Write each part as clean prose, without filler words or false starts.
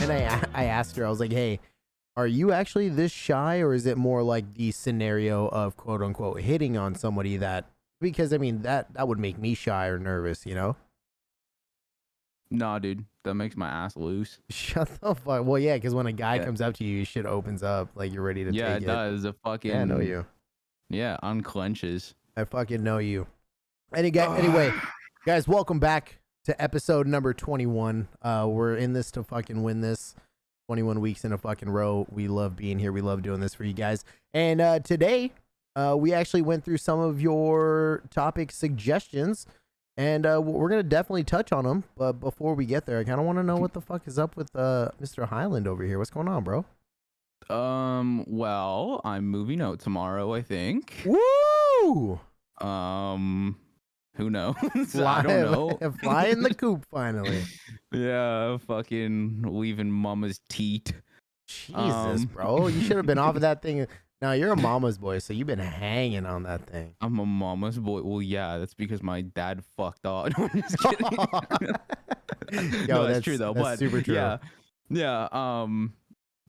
And I asked her, I was like, hey, are you actually this shy, or is it more like the scenario of quote unquote hitting on somebody that, because I mean, that would make me shy or nervous, you know? Nah, dude, that makes my ass loose. Shut the fuck. Well, yeah, because when a guy Yeah. comes up to you, shit opens up, like you're ready to take it. Yeah, it does. It fucking. Yeah, I know you. Yeah, unclenches. I fucking know you. Anyway, guys, welcome back to episode number 21. We're in this to fucking win this. 21 weeks in a fucking row. We love being here. We love doing this for you guys. And today, we actually went through some of your topic suggestions, and we're gonna definitely touch on them. But before we get there, I kind of want to know what the fuck is up with Mr. Hyland over here. What's going on, bro? Well, I'm moving out tomorrow, I think. Woo! Who knows? I don't know. Flying the coop finally. Yeah, fucking leaving mama's teat. Jesus, bro. You should have been off of that thing. Now, you're a mama's boy, so you've been hanging on that thing. I'm a mama's boy. Well, yeah, that's because my dad fucked off. No, I'm just kidding. Yo, no, that's true, though. That's but super true. Yeah.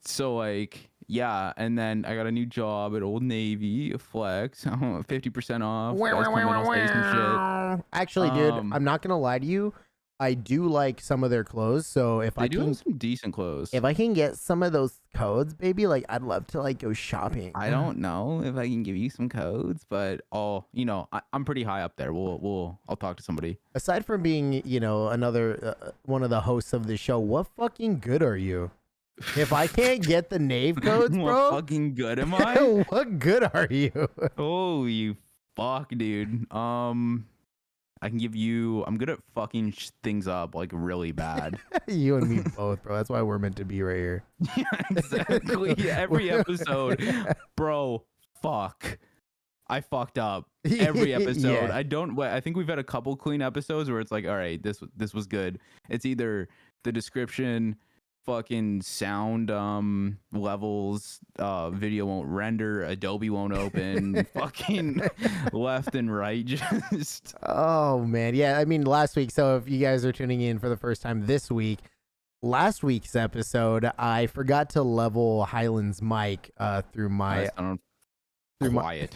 So, like, yeah, and then I got a new job at Old Navy, Flex, 50% off. Guys come in, I'll say some shit. Actually, dude, I'm not gonna lie to you. I do like some of their clothes, so if I do can, have some decent clothes. if I can get some of those codes, baby, like I'd love to like go shopping. I don't know if I can give you some codes, but I'm pretty high up there. I'll talk to somebody. Aside from being, another one of the hosts of the show, what fucking good are you? If I can't get the Knave codes, bro, what fucking good am I? What good are you? Oh, you fuck, dude. I can give you. I'm good at fucking things up like really bad. You and me both, bro. That's why we're meant to be right here. Yeah, exactly. Every episode, bro. Fuck. I fucked up every episode. Yeah. I think we've had a couple clean episodes where it's like, all right, this was good. It's either the description, fucking sound levels, video won't render, Adobe won't open, fucking left and right, just. Oh man, yeah. I mean, last week. So if you guys are tuning in for the first time this week, last week's episode, I forgot to level Hyland's mic through my through my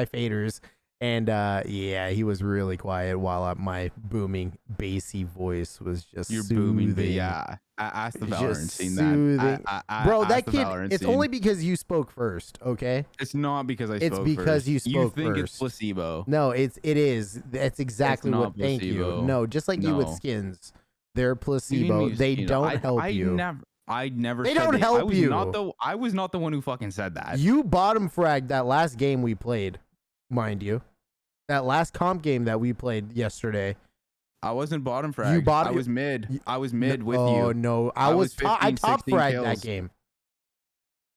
faders. And yeah, he was really quiet while my booming bassy voice was just You're soothing. booming, but yeah. I asked the Valorant scene that. Bro, that kid, it's only because you spoke first, okay? It's not because I spoke first. It's because you spoke first. You think it's placebo. No, it is. That's exactly what, thank you. No, just like you with skins. They're placebo. They don't help you. I never They said don't help you. I was not the one who fucking said that. You bottom fragged that last game we played, mind you. That last comp game that we played yesterday. I wasn't bottom frag. I was mid. I was mid with you. Oh no, I was 15, I top fragged kills. that game.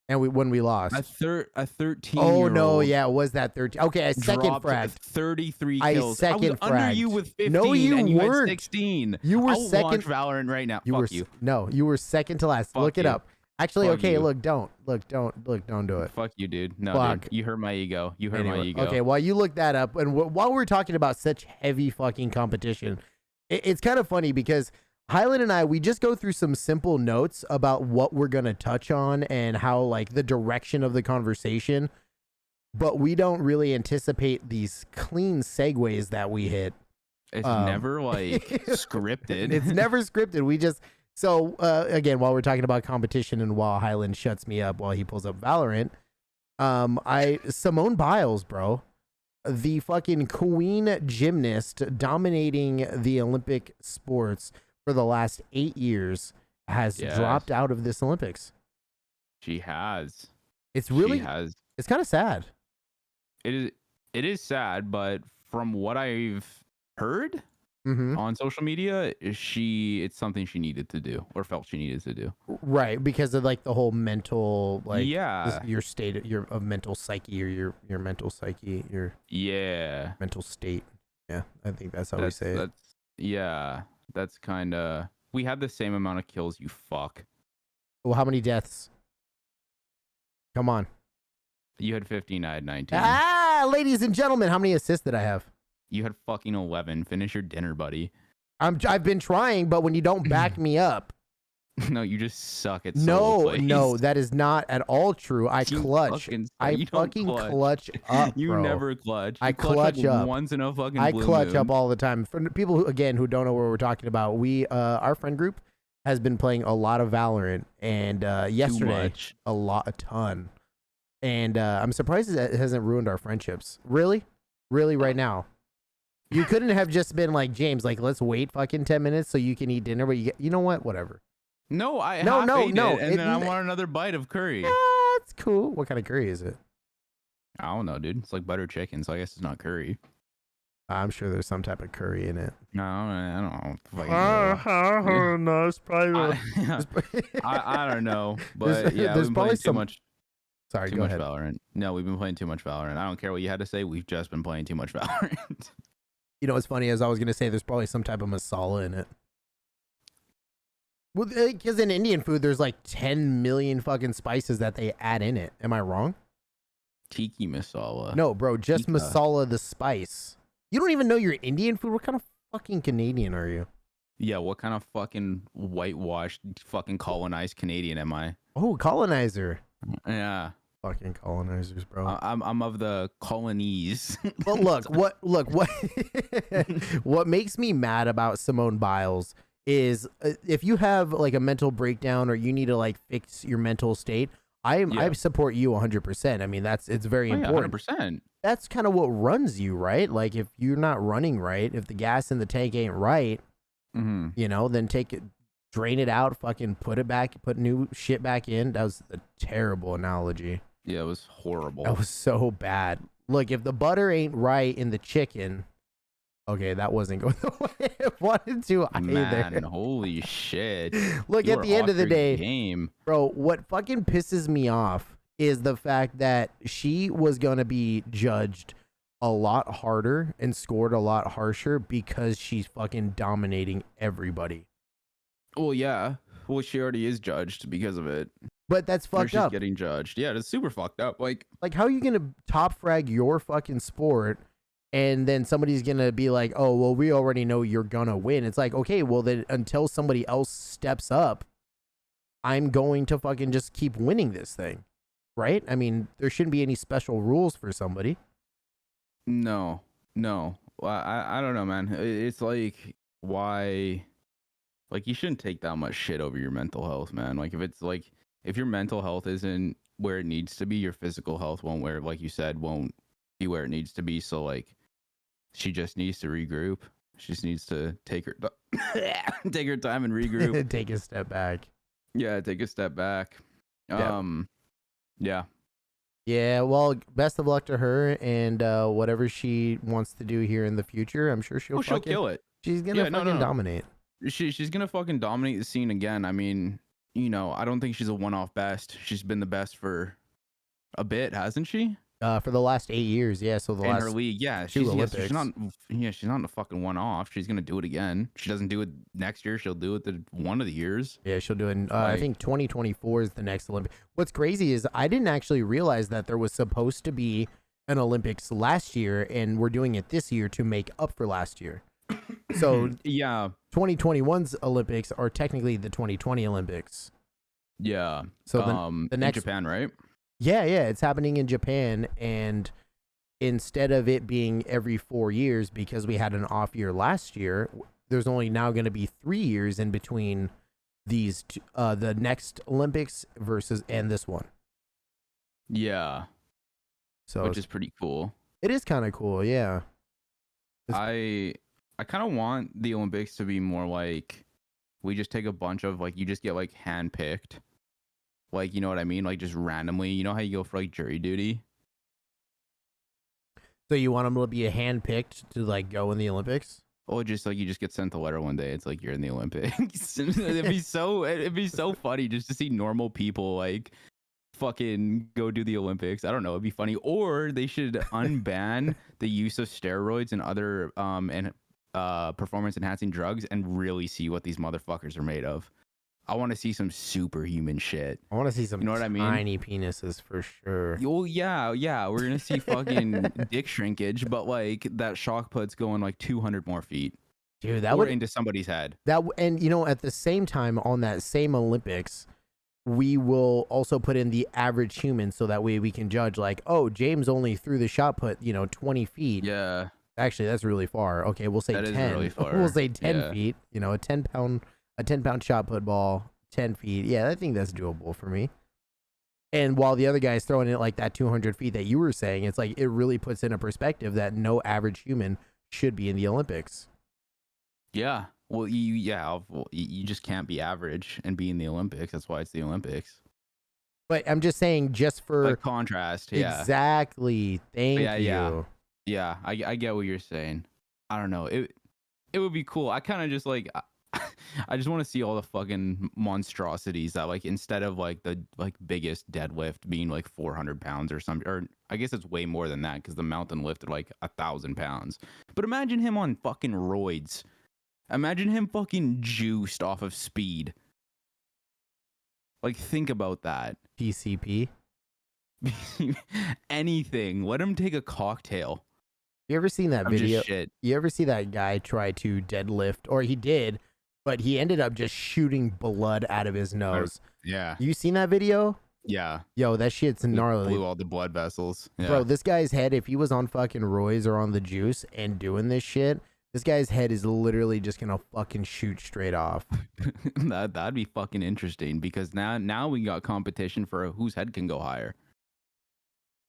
And when we lost. A 13. Oh no, yeah, it was that 13. Okay, I second fragged. 33 kills. I was under you with 15. No, you and you weren't. had 16. You were I'll second. launch Valorant right now. Fuck you. No, you were second to last. Fuck Look it you. up. Actually, Fuck okay, you. don't do it. Fuck you, dude. No, Fuck. dude, you hurt my ego. You hurt my ego. Okay, while you look that up, and while we're talking about such heavy fucking competition, it's kind of funny because Hyland and I, we just go through some simple notes about what we're going to touch on and how, like, the direction of the conversation, but we don't really anticipate these clean segues that we hit. It's never, like, scripted. It's never scripted. We just... So, again, while we're talking about competition and while Hyland shuts me up while he pulls up Valorant, Simone Biles, bro, the fucking queen gymnast dominating the Olympic sports for the last 8 years, has dropped out of this Olympics. She has. It's really... She has. It's kind of sad. It is sad, but from what I've heard... on social media, it's something she needed to do or felt she needed to do. Right, because of like the whole mental, like your state of mental psyche, or your mental psyche, your mental state. Yeah, I think that's how we say it. That's kind of. We had the same amount of kills. You fuck. Well, how many deaths? Come on. You had 15. I had 19. Ladies and gentlemen, how many assists did I have? You had fucking 11. Finish your dinner, buddy. I've been trying, but when you don't back me up, No, you just suck at No, solo plays. no, that is not at all true. I You clutch. fucking suck. I You don't fucking clutch. clutch up, You bro. never clutch. I You clutch clutch like up. once in a fucking I blue clutch moon. up all the time. For people who, again, who don't know what we're talking about, we our friend group has been playing a lot of Valorant, and yesterday a ton. And I'm surprised that it hasn't ruined our friendships. Really, right now. You couldn't have just been like, James, like, let's wait fucking 10 minutes so you can eat dinner, but you know what? Whatever. No, I No, half no, ate no, it, and it- then I want another bite of curry. That's cool. What kind of curry is it? I don't know, dude. It's like butter chicken, so I guess it's not curry. I'm sure there's some type of curry in it. No, I don't know. No, it's probably. I don't know, but yeah, there's we've been probably playing some. too much. Sorry, Too go much ahead. Valorant. No, we've been playing too much Valorant. I don't care what you had to say. We've just been playing too much Valorant. You know what's funny is I was gonna say there's probably some type of masala in it. Well, because in Indian food there's like 10 million fucking spices that they add in it. Am I wrong? Tiki masala. No, bro, just Tikka. masala the spice. You don't even know your Indian food. What kind of fucking Canadian are you? Yeah, what kind of fucking whitewashed fucking colonized Canadian am I? Oh, colonizer. Yeah. Fucking colonizers, bro. I'm of the colonies. But what what makes me mad about Simone Biles is if you have like a mental breakdown or you need to like fix your mental state, I support you 100%. I mean, it's very important. 100%. That's kind of what runs you, right? Like if you're not running right, if the gas in the tank ain't right, you know, then take it, drain it out, fucking put it back, put new shit back in. That was a terrible analogy. Yeah, it was horrible. That was so bad. Look, if the butter ain't right in the chicken, okay, that wasn't going the way I wanted to either. Man, holy shit. Look, You at are the end off of the your day, game. bro, what fucking pisses me off is the fact that she was going to be judged a lot harder and scored a lot harsher because she's fucking dominating everybody. Well, yeah. Well, she already is judged because of it. But that's Or fucked she's up. getting judged. Yeah, it's super fucked up. Like How are you going to top frag your fucking sport and then somebody's going to be like, oh, well, we already know you're going to win. It's like, okay, well, then until somebody else steps up, I'm going to fucking just keep winning this thing. Right? I mean, there shouldn't be any special rules for somebody. No. Well, I don't know, man. It's like, why? Like, you shouldn't take that much shit over your mental health, man. Like, if your mental health isn't where it needs to be, your physical health won't, where, like you said, won't be where it needs to be. So, like, she just needs to regroup. She just needs to take her take her time and regroup. Take a step back. Yeah, take a step back. Yeah. Yeah, well, best of luck to her and whatever she wants to do here in the future. I'm sure she'll kill it. She's gonna fucking dominate. She's gonna fucking dominate the scene again. I mean, you know, I don't think she's a one-off best. She's been the best for a bit, hasn't she? For the last 8 years, yeah. So the In last her league, yeah. Olympics. She's not in a fucking one-off. She's gonna do it again. She doesn't do it next year. She'll do it one of the years. Yeah, she'll do it. I think 2024 is the next Olympic. What's crazy is I didn't actually realize that there was supposed to be an Olympics last year, and we're doing it this year to make up for last year. So yeah, 2021's Olympics are technically the 2020 Olympics. Yeah. So the next in Japan, right? Yeah, it's happening in Japan, and instead of it being every 4 years because we had an off year last year, there's only now going to be 3 years in between these the next Olympics and this one. Yeah. So which is pretty cool. It is kind of cool, yeah. I kind of want the Olympics to be more like we just take a bunch of like you just get like handpicked. Like, you know what I mean? Like just randomly, you know how you go for like jury duty? So you want them to be handpicked to like go in the Olympics? Or just like you just get sent a letter one day. It's like you're in the Olympics. it'd be so funny just to see normal people like fucking go do the Olympics. I don't know. It'd be funny. Or they should unban the use of steroids and other performance enhancing drugs and really see what these motherfuckers are made of. I want to see some superhuman shit. I want to see some, you know what I mean? Tiny penises for sure. Oh yeah. We're gonna see fucking dick shrinkage, but like that shock put's going like 200 more feet. Dude, that or would into somebody's head. and at the same time on that same Olympics, we will also put in the average human so that way we can judge like, oh, James only threw the shot put 20 feet. Yeah, Actually, that's really far. Okay, we'll say that is 10. really far. We'll say 10 Yeah. feet. A 10-pound shot put ball, 10 feet. Yeah, I think that's doable for me. And while the other guy's throwing it like that 200 feet that you were saying, it's like it really puts in a perspective that no average human should be in the Olympics. Yeah. Well, you just can't be average and be in the Olympics. That's why it's the Olympics. But I'm just saying, just for Like contrast. Yeah. exactly. Thank Yeah, you. yeah. Yeah, I get what you're saying. I don't know. It would be cool. I kind of just like I just want to see all the fucking monstrosities that like instead of like the like biggest deadlift being like 400 pounds or something, or I guess it's way more than that because the mountain lifted like 1,000 pounds. But imagine him on fucking roids. Imagine him fucking juiced off of speed. Like think about that. PCP. Anything. Let him take a cocktail. You ever seen that I'm video? just shit. You ever see that guy try to deadlift, or he did, but he ended up just shooting blood out of his nose? Yeah. You seen that video? Yeah. Yo, that shit's gnarly. Blew all the blood vessels. Yeah. Bro, this guy's head, if he was on fucking roids or on the juice and doing this shit, this guy's head is literally just gonna fucking shoot straight off. That'd be fucking interesting because now we got competition for whose head can go higher.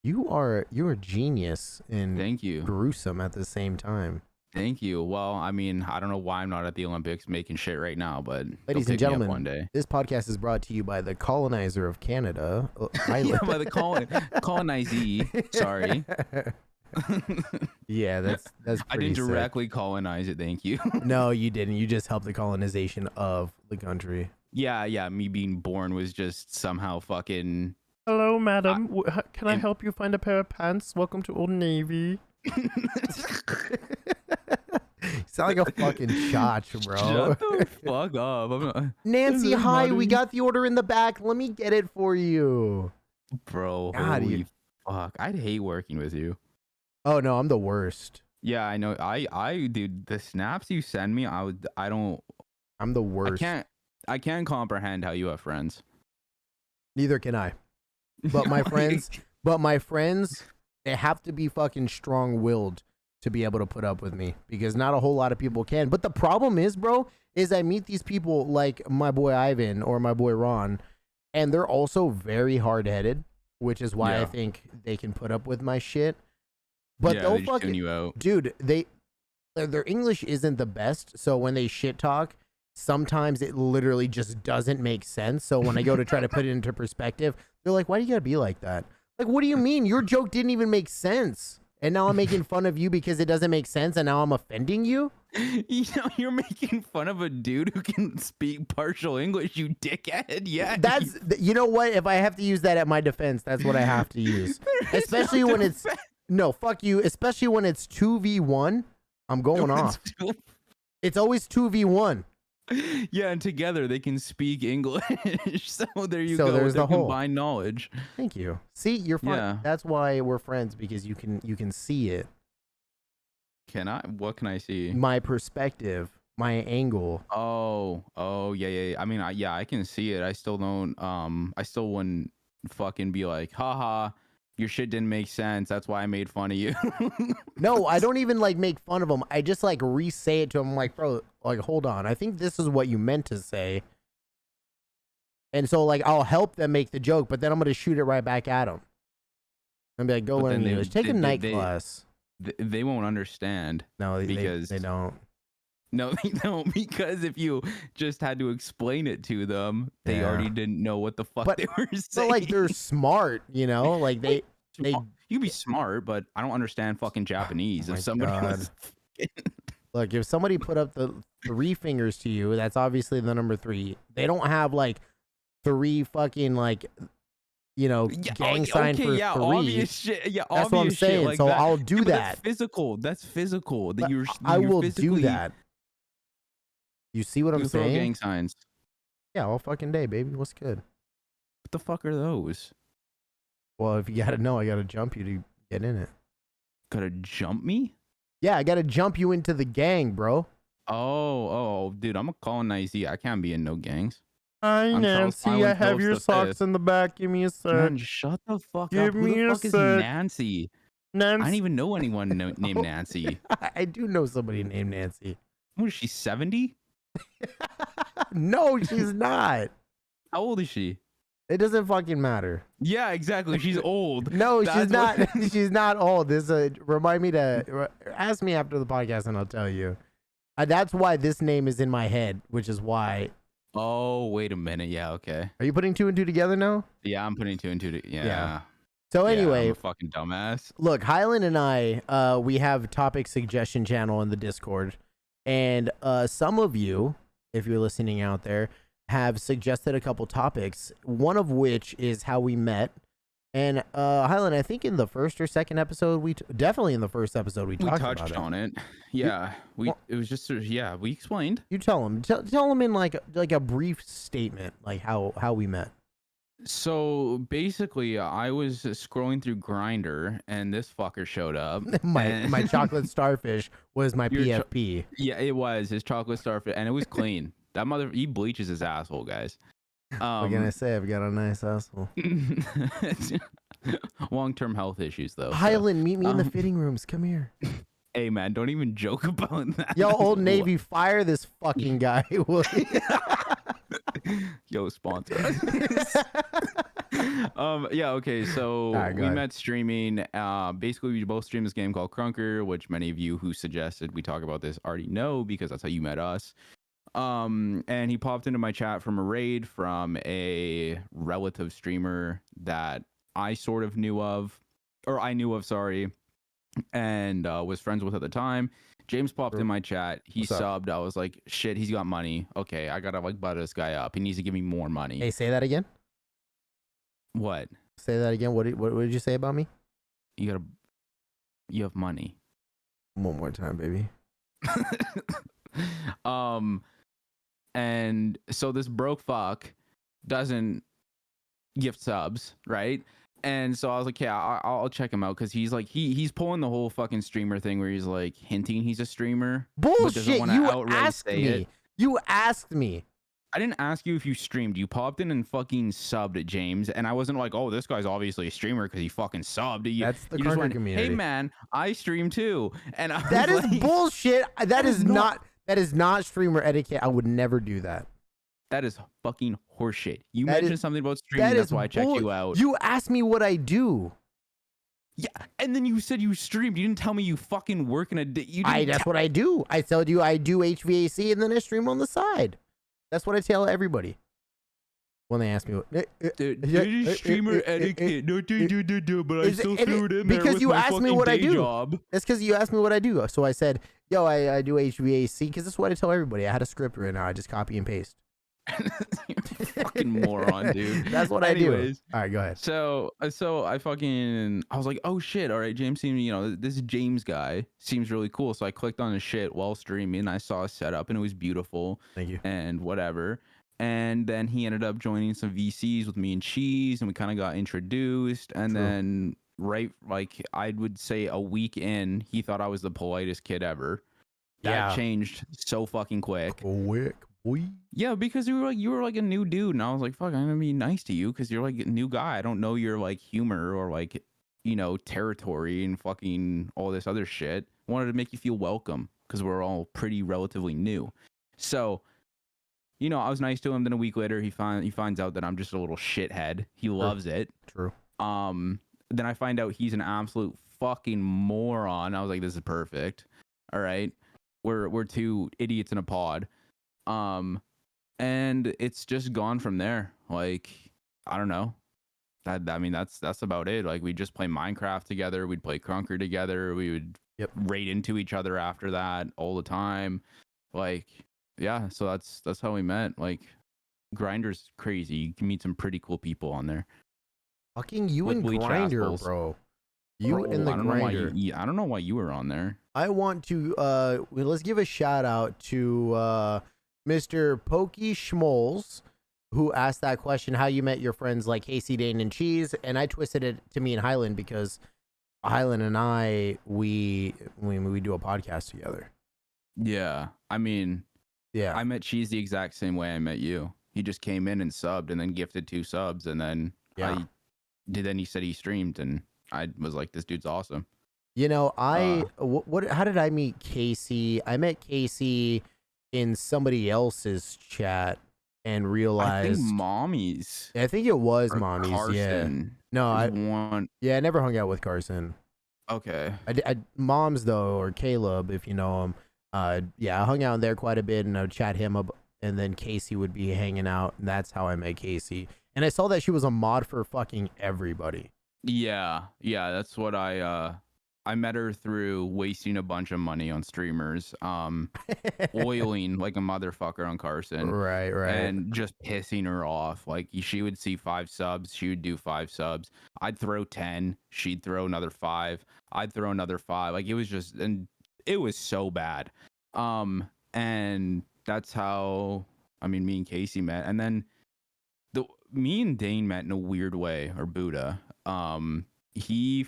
You're a genius and Thank you. gruesome at the same time. Thank you. Well, I mean, I don't know why I'm not at the Olympics making shit right now, but Ladies they'll and pick me up gentlemen, one day. this podcast is brought to you by the colonizer of Canada, Yeah, by the colonizee. Sorry. Yeah, that's I pretty didn't sick. directly colonize it. Thank you. No, you didn't. You just helped the colonization of the country. Yeah. Me being born was just somehow fucking. Hello, madam. Can I and- help you find a pair of pants? Welcome to Old Navy. Sound like a fucking chotch, bro. Shut the fuck up. I'm not, Nancy, This is hi. We money. got the order in the back. Let me get it for you. bro. God, Holy you- fuck. I'd hate working with you. Oh no, I'm the worst. Yeah, I know. Dude, the snaps you send me, I don't. I'm the worst. I can't comprehend how you have friends. Neither can I. But my friends, they have to be fucking strong-willed to be able to put up with me because not a whole lot of people can. But the problem is, bro, is I meet these people like my boy Ivan or my boy Ron, and they're also very hard-headed, which is why I Yeah. think they can put up with my shit. But yeah, they'll they just tune fucking, you out. dude, their English isn't the best, so when they shit talk, sometimes it literally just doesn't make sense. So when I go to try to put it into perspective, they're like, why do you gotta be like that? Like, what do you mean? Your joke didn't even make sense. And now I'm making fun of you because it doesn't make sense, and now I'm offending you? You're making fun of a dude who can speak partial English, you dickhead. Yeah. That's, you know what? If I have to use that at my defense, that's what I have to use. Especially when it's, no, fuck you. Especially when it's 2v1, I'm going off. It's always 2v1. Yeah, and together they can speak English. So there you So go. there's Their the whole. combined knowledge. Thank you. See, you're fine. Yeah. That's why we're friends, because you can see it. Can I? What can I see? My perspective, my angle. Oh, yeah. I mean, I can see it. I still don't. I still wouldn't fucking be like, haha, your shit didn't make sense. That's why I made fun of you. No, I don't even like make fun of them. I just like re-say it to them. I'm like, bro, like, hold on. I think this is what you meant to say. And so like, I'll help them make the joke, but then I'm gonna shoot it right back at them. I'm be like, go But learn then English. Take a night class. They won't understand. No, because- they don't. No, they don't, because if you just had to explain it to them, they Yeah. already didn't know what the fuck But- they were So saying. like, they're smart, you know. Like they. You be smart, but I don't understand fucking Japanese. Oh my If somebody God. was Look, if somebody put up the 3 fingers to you, that's obviously the number 3. They don't have like 3 fucking like, gang sign for 3. obvious shit. Yeah, That's obvious what I'm shit saying. like So that. I'll do Yeah, but that. That's physical. That But you're. I you're will do physically- that. You see what I'm You throw saying? gang signs. Yeah, all fucking day, baby. What's good? What the fuck are those? Well, if you gotta know, I gotta jump you to get in it. Gotta jump me? Yeah, I gotta jump you into the gang, bro. Oh, dude, I'm a colonizer. I can't be in no gangs. Hi, I'm Charles Nancy. I Tywin have Phillips your the socks Fifth. in the back. Give me a sec. Man, shut the fuck Give up. Who the me a fuck is sec. Nancy? I Nancy. don't even know anyone named Nancy. I do know somebody named Nancy. What is she, 70? No, she's not. How old is she? It doesn't fucking matter. Yeah, exactly. She's old. No, she's That's not. what- She's not old. This remind me to ask me after the podcast, and I'll tell you. That's why this name is in my head, which is why. Oh, wait a minute. Yeah, okay. Are you putting two and two together now? Yeah, I'm putting two and two. Yeah. So Yeah, anyway, I'm a fucking dumbass. look, Hyland and I, we have a topic suggestion channel in the Discord, and some of you, if you're listening out there, have suggested a couple topics. One of which is how we met. And Hyland, I think in the first or second episode, definitely in the first episode we talked about touched it. on it. Yeah, it was just we explained. You tell them. Tell them in like a brief statement, like how we met. So basically, I was scrolling through Grinder, and this fucker showed up. my chocolate starfish was my Your PFP. Yeah, it was his chocolate starfish, and it was clean. That he bleaches his asshole, guys. What can I say? I've got a nice asshole. Long-term health issues, though. Hyland, meet me in the fitting rooms. Come here. Hey, man, don't even joke about that. Yo, Old Navy, fire this fucking guy. Yo, sponsor us. Yeah, okay, so we met streaming. Basically, we both stream this game called Crunker, which many of you who suggested we talk about this already know, because that's how you met us. And he popped into my chat from a raid from a relative streamer that I sort of knew of, sorry, and was friends with at the time. James popped in my chat. He subbed. I was like, shit, he's got money. Okay, I gotta like butter this guy up. He needs to give me more money. Hey, say that again. What? Say that again. What did you say about me? You have money. One more time, baby. And so this broke fuck doesn't gift subs, right? And so I was like, yeah, I'll check him out, because he's like he's pulling the whole fucking streamer thing where he's like hinting he's a streamer. Bullshit! You asked me. You asked me. I didn't ask you if you streamed. You popped in and fucking subbed at James, and I wasn't like, oh, this guy's obviously a streamer because he fucking subbed. That's the just went, community. Hey man, I stream too, and that is like, bullshit. That is not streamer etiquette. I would never do that. That is fucking horseshit. You mentioned something about streaming. That's why I checked you out. You asked me what I do. Yeah, and then you said you streamed. You didn't tell me you fucking work in a day. That's what I do. I told you I do HVAC and then I stream on the side. That's what I tell everybody when they ask me. Streamer etiquette. No, but I still threw it in there because with you my asked me fucking what I day do. job. That's because you asked me what I do. So I said, yo, I do HVAC, because that's what I tell everybody. I had a script right now. I just copy and paste. You're a fucking moron, dude. That's what I do. All right, go ahead. So I was like, oh shit, all right, James seems, this James guy seems really cool. So I clicked on his shit while streaming. I saw a setup and it was beautiful. Thank you. And whatever. And then he ended up joining some VCs with me and Cheese, and we kind of got introduced. And then I would say a week in, he thought I was the politest kid ever. That changed so fucking quick. Boy. Yeah, because you were like a new dude, and I was like, fuck, I'm gonna be nice to you because you're like a new guy. I don't know your like humor or like territory and fucking all this other shit. Wanted to make you feel welcome because we're all pretty relatively new. So, I was nice to him. Then a week later, he finds out that I'm just a little shithead. He loves it. True. Then I find out he's an absolute fucking moron. I was like, this is perfect. All right, we're two idiots in a pod. And it's just gone from there. Like, I don't know. That's about it. Like, we just play Minecraft together. We'd play Crunker together. We would raid into each other after that all the time. Like, yeah. So that's how we met. Like, Grinder's crazy. You can meet some pretty cool people on there. Fucking you and Grinder, bro. You and the Grinder. I don't know why you were on there. I want to let's give a shout out to Mr. Pokey Schmoles, who asked that question, how you met your friends like Casey, Dane, and Cheese, and I twisted it to me and Hyland because Hyland and I we do a podcast together. Yeah, I mean, Yeah. I met Cheese the exact same way I met you. He just came in and subbed and then gifted 2 subs, and then Yeah. then he said he streamed, and I was like, this dude's awesome. You know, Uh, how did I meet Casey? I met Casey in somebody else's chat and I think realized Mommy's I think it was or Mommy's, yeah. Carson No, is I one. yeah, I never hung out with Carson. Okay. Mom's though, or Caleb, if you know him. Yeah, I hung out there quite a bit, and I would chat him up, and then Casey would be hanging out, and that's how I met Casey. And I saw that she was a mod for fucking everybody. Yeah, that's what I met her through wasting a bunch of money on streamers, oiling like a motherfucker on Carson, Right, and just pissing her off. Like she would see 5 subs, she would do 5 subs. I'd throw 10, she'd throw another 5, I'd throw another 5. Like it was just, and it was so bad. And that's how, I mean, me and Casey met, and then me and Dane met in a weird way, or Buddha. He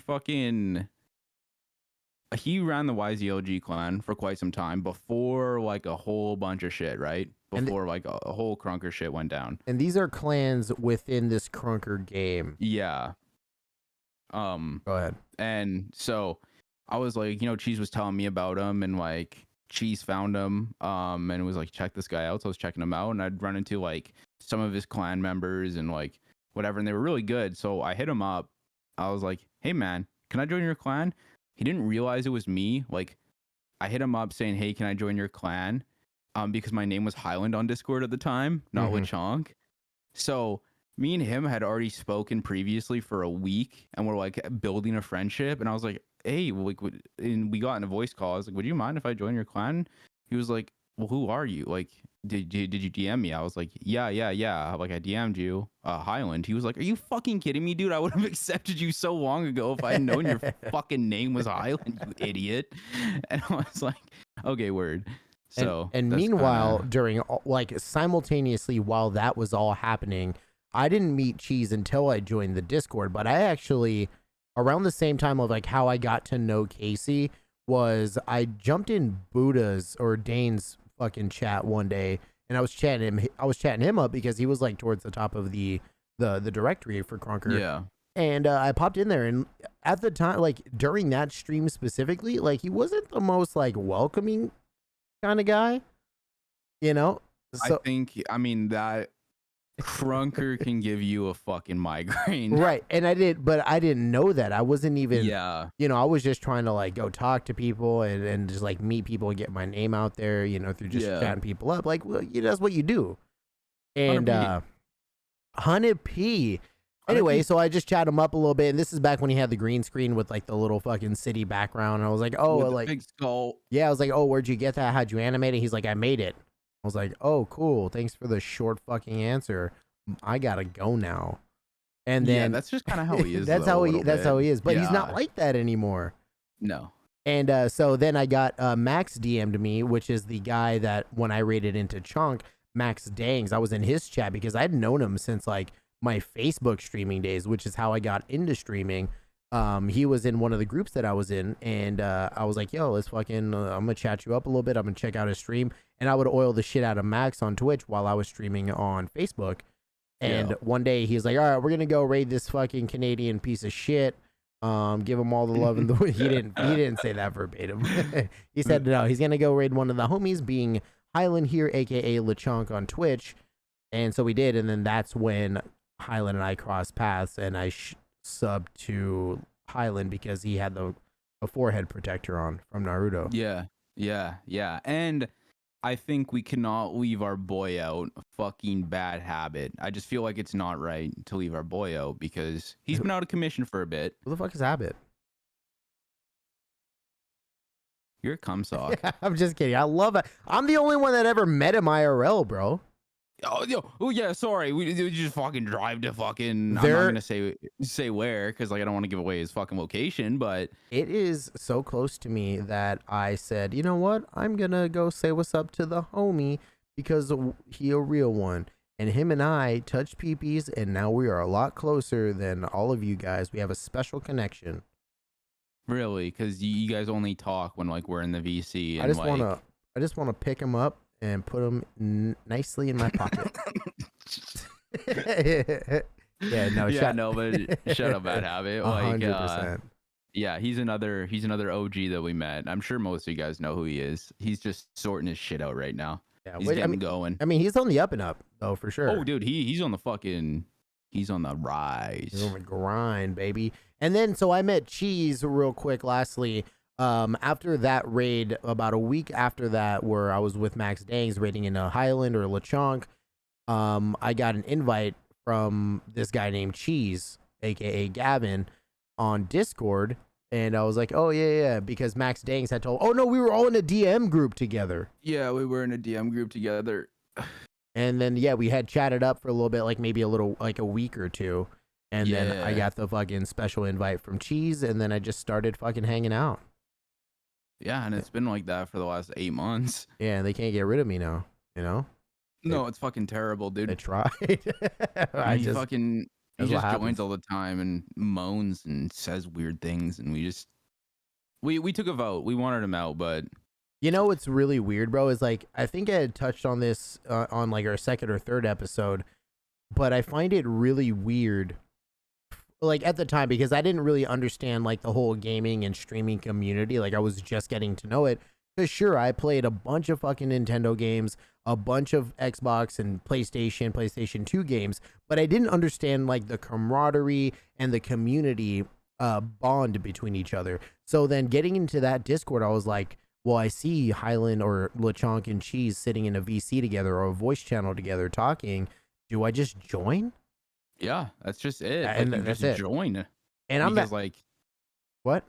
ran the YZLG clan for quite some time before like a whole bunch of shit, right? Before like a whole crunker shit went down. And these are clans within this crunker game. Yeah. Go ahead. And so I was like, Cheese was telling me about him, and like Cheese found him, and was like, check this guy out. So I was checking him out, and I'd run into like some of his clan members and like whatever, and they were really good. So I hit him up. I was like, hey man, can I join your clan? He didn't realize it was me. Like I hit him up saying, hey, can I join your clan? Because my name was HYLAND on Discord at the time, not LeChonk. So me and him had already spoken previously for a week, and we're like building a friendship. And I was like, hey, and we got in a voice call. I was like, would you mind if I join your clan? He was like, well, who are you? Like, did you DM me? I was like, yeah. Like I DM'd you, HYLAND. He was like, are you fucking kidding me, dude? I would have accepted you so long ago if I had known your fucking name was HYLAND, you idiot. And I was like, okay, word. So and meanwhile, during like simultaneously while that was all happening, I didn't meet Cheese until I joined the Discord. But I actually, around the same time of like how I got to know Casey, was I jumped in Buddha's or Dane's fucking chat one day, and I was chatting him up because he was like towards the top of the directory for Crunker. Yeah. And I popped in there, and at the time, like during that stream specifically, like he wasn't the most like welcoming kind of guy, So I think, I mean, that Crunker can give you a fucking migraine. Right. And I didn't know that. I wasn't even, Yeah. I was just trying to like go talk to people and just like meet people and get my name out there, through just chatting people up. Like, well, that's what you do. And 100p. Anyway, so I just chat him up a little bit, and this is back when he had the green screen with like the little fucking city background. And I was like, oh, with like the big skull. Yeah, I was like, oh, where'd you get that? How'd you animate it? He's like, I made it. I was like, oh, cool. Thanks for the short fucking answer. I gotta go now. And then that's just kind of how he is. That's how he is. But he's not like that anymore. No. And so then I got Max DM'd me, which is the guy that when I raided into Chunk, Max Dangs, I was in his chat because I'd known him since like my Facebook streaming days, which is how I got into streaming. He was in one of the groups that I was in, and I was like, yo, let's fucking, I'm gonna chat you up a little bit. I'm gonna check out his stream. And I would oil the shit out of Max on Twitch while I was streaming on Facebook. And one day he's like, all right, we're gonna go raid this fucking Canadian piece of shit. Give him all the love in the he didn't say that verbatim. He said no, he's gonna go raid one of the homies, being HYLAND here, aka LeChonk on Twitch. And so we did, and then that's when HYLAND and I crossed paths, and I subbed to HYLAND because he had a forehead protector on from Naruto. Yeah. And I think we cannot leave our boy out. A fucking bad habit. I just feel like it's not right to leave our boy out because he's been out of commission for a bit. Who the fuck is Abbott? You're a cum sock. I'm just kidding. I love it. I'm the only one that ever met him IRL, bro. Oh yeah, sorry. We just fucking drive to fucking. I'm not gonna say where because like I don't want to give away his fucking location, but it is so close to me that I said, you know what? I'm gonna go say what's up to the homie because he a real one, and him and I touched peepees, and now we are a lot closer than all of you guys. We have a special connection. Really, because you guys only talk when like we're in the VC. And, I just want to I just want to pick them up and put them nicely in my pocket. Yeah, no, Yeah, no, but shut up, bad habit. Like, 100%. yeah, he's another OG that we met. I'm sure most of you guys know who he is. He's just sorting his shit out right now. Yeah, He's getting going. I mean, he's on the up and up though, for sure. Oh, dude, he's on the rise. He's on the grind, baby. And then so I met Cheese real quick. Lastly, after that raid, about a week after that, where I was with Max Dangs raiding in a Highland or Lechonk, I got an invite from this guy named Cheese, aka Gavin, on Discord. And I was like, oh, yeah, because Max Dangs had told, oh, no, we were all in a DM group together. Yeah, we were in a DM group together. And then, yeah, we had chatted up for a little bit, like maybe a week or two. And then I got the fucking special invite from Cheese. And then I just started fucking hanging out. Yeah, and it's been like that for the last 8 months. Yeah, they can't get rid of me now, you know? No, it's fucking terrible, dude. I tried. He just joins all the time and moans and says weird things, and we took a vote. We wanted him out, but you know what's really weird, bro, is like I think I had touched on this on like our second or third episode, but I find it really weird, like at the time, because I didn't really understand like the whole gaming and streaming community. Like I was just getting to know it. Because sure, I played a bunch of fucking Nintendo games, a bunch of Xbox and PlayStation 2 games, but I didn't understand like the camaraderie and the community bond between each other. So then getting into that Discord, I was like, well, I see Hyland or Lechonk and Cheese sitting in a VC together or a voice channel together talking. Do I just join? Yeah, that's just it. And like, that's just it. Join. And I'm like, what?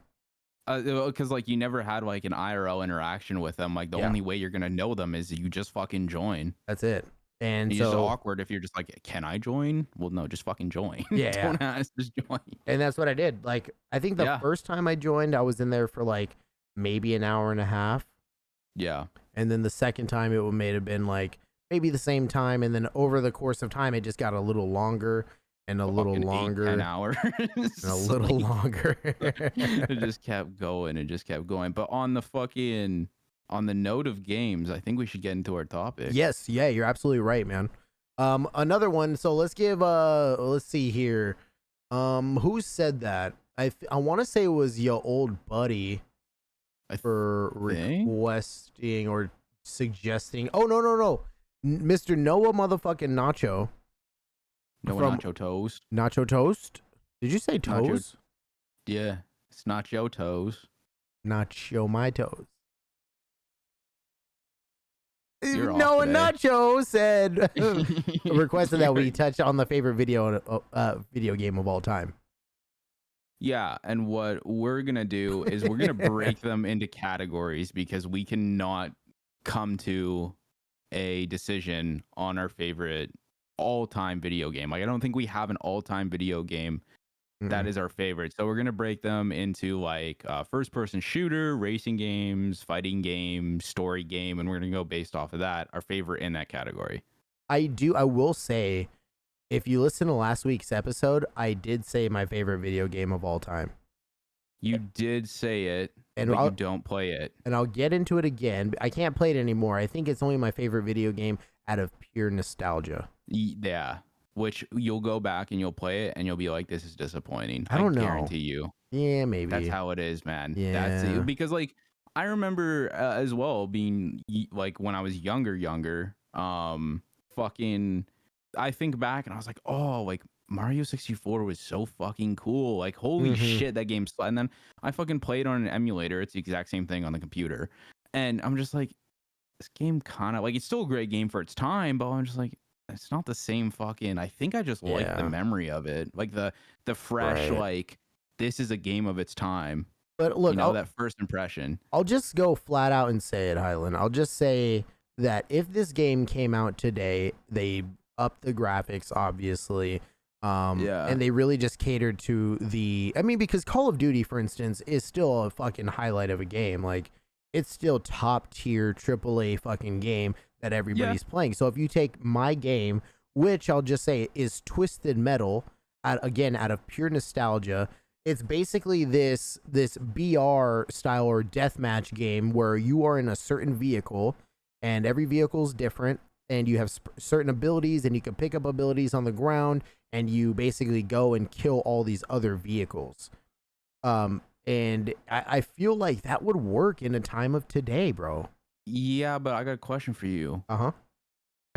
Because like you never had like an IRL interaction with them. Like the only way you're gonna know them is you just fucking join. That's it. And it's so just awkward if you're just like, can I join? Well, no, just fucking join. Yeah, Don't ask, just join. And that's what I did. Like I think the first time I joined, I was in there for like maybe an hour and a half. Yeah. And then the second time it may have been like maybe the same time, and then over the course of time it just got a little longer. And a little longer, 10 hours, and a little longer. It just kept going and just kept going. But on the note of games, I think we should get into our topic. Yes, yeah, you're absolutely right, man. Another one. So let's see here. Who said that? I want to say it was your old buddy for requesting or suggesting. Oh no, Mr. Noah motherfucking Nacho. Nacho Toast. Nacho Toast? Did you say toes? Yeah, it's Nacho Toes. Nacho my toes. Noah Nacho said requested that we touch on the favorite video game of all time. Yeah, and what we're gonna do is we're gonna break them into categories because we cannot come to a decision on our favorite all-time video game. Like I don't think we have an all-time video game that is our favorite. So we're gonna break them into like first-person shooter, racing games, fighting games, story game, and we're gonna go based off of that, our favorite in that category. I will say, if you listen to last week's episode, I did say my favorite video game of all time. You did say it, but you don't play it. And I'll get into it again. I can't play it anymore. I think it's only my favorite video game out of pure nostalgia. Yeah, which you'll go back and you'll play it and you'll be like, this is disappointing. I don't know. Guarantee you. Yeah, maybe. That's how it is, man. Yeah. That's it. Because like I remember as well being like when I was younger, fucking I think back and I was like, oh, like Mario 64 was so fucking cool. Like holy shit, that game's and then I fucking played on an emulator. It's the exact same thing on the computer. And I'm just like, this game kind of like it's still a great game for its time, but I'm just like, it's not the same fucking. I think I just like the memory of it, like the fresh, like this is a game of its time. But look, that first impression. I'll just go flat out and say it, Hyland. I'll just say that if this game came out today, they upped the graphics, obviously. And they really just catered to because Call of Duty, for instance, is still a fucking highlight of a game. Like, it's still top tier AAA fucking game that everybody's playing. So if you take my game, which I'll just say is Twisted Metal, out of pure nostalgia, it's basically this BR style or deathmatch game where you are in a certain vehicle, and every vehicle is different, and you have certain abilities, and you can pick up abilities on the ground, and you basically go and kill all these other vehicles. And I feel like that would work in a time of today, bro. Yeah, but I got a question for you. Uh-huh.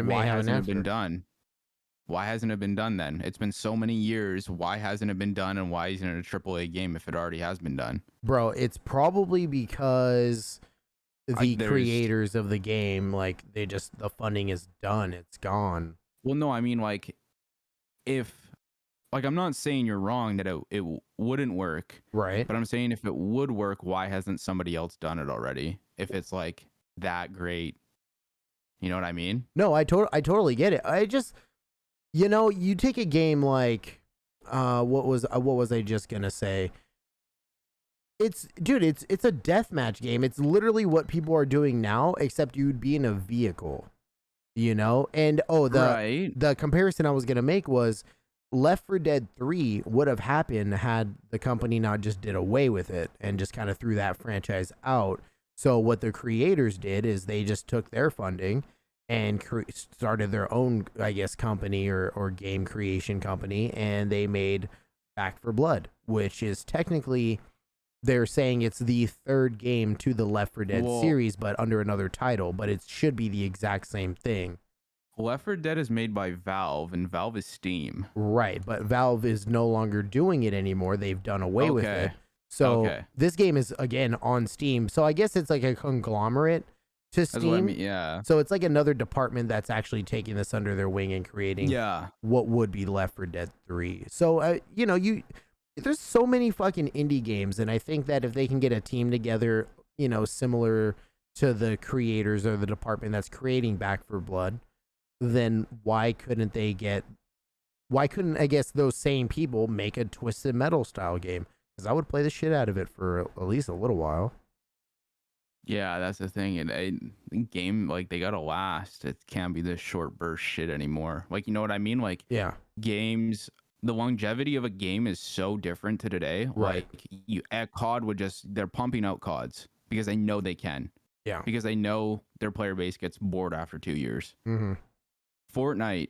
Why hasn't it been done? Why hasn't it been done then? It's been so many years. Why hasn't it been done? And why isn't it a AAA game if it already has been done? Bro, it's probably because the creators of the game, like, the funding is done. It's gone. Well, no, I mean, like, if, like, I'm not saying you're wrong that it wouldn't work. Right. But I'm saying if it would work, why hasn't somebody else done it already? If it's, like, that great. You know what I mean? No, I totally get it. I just, you take a game like, what was I just gonna say? It's a deathmatch game. It's literally what people are doing now, except you'd be in a vehicle, And the comparison I was gonna make was Left 4 Dead 3 would have happened had the company not just did away with it and just kind of threw that franchise out. So what the creators did is they just took their funding and started their own, I guess, company or game creation company, and they made Back 4 Blood, which is technically, they're saying it's the third game to the Left 4 Dead series, but under another title, but it should be the exact same thing. Left 4 Dead is made by Valve, and Valve is Steam. Right, but Valve is no longer doing it anymore. They've done away with it. So this game is, again, on Steam. So I guess it's like a conglomerate to Steam. That's what I mean, yeah. So it's like another department that's actually taking this under their wing and creating what would be Left 4 Dead 3. So, there's so many fucking indie games, and I think that if they can get a team together, similar to the creators or the department that's creating Back 4 Blood, then why couldn't I guess those same people make a Twisted Metal style game? Because I would play the shit out of it for at least a little while. Yeah, that's the thing. The game, like, they gotta last. It can't be this short burst shit anymore. Like, you know what I mean? Like, games, the longevity of a game is so different to today. Right. Like, at COD they're pumping out CODs because they know they can. Yeah. Because they know their player base gets bored after 2 years. Mm-hmm. Fortnite,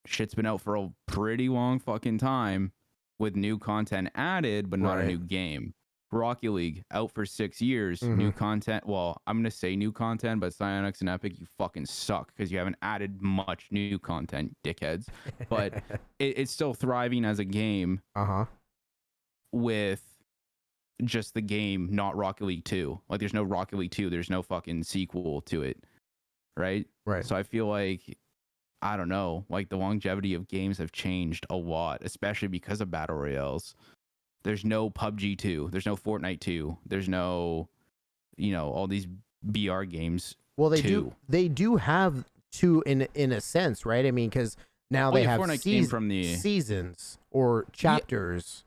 shit's been out for a pretty long fucking time with new content added, but not a new game. Rocket League, out for 6 years, new content. Well, I'm going to say new content, but Psyonix and Epic, you fucking suck because you haven't added much new content, dickheads. But it's still thriving as a game with just the game, not Rocket League 2. Like, there's no Rocket League 2. There's no fucking sequel to it, right? Right. So I feel like, I don't know, like, the longevity of games have changed a lot, especially because of Battle Royales. There's no PUBG 2. There's no Fortnite 2. There's no, all these BR games. Well, they do have two in a sense, right? I mean, because now they have seasons or chapters,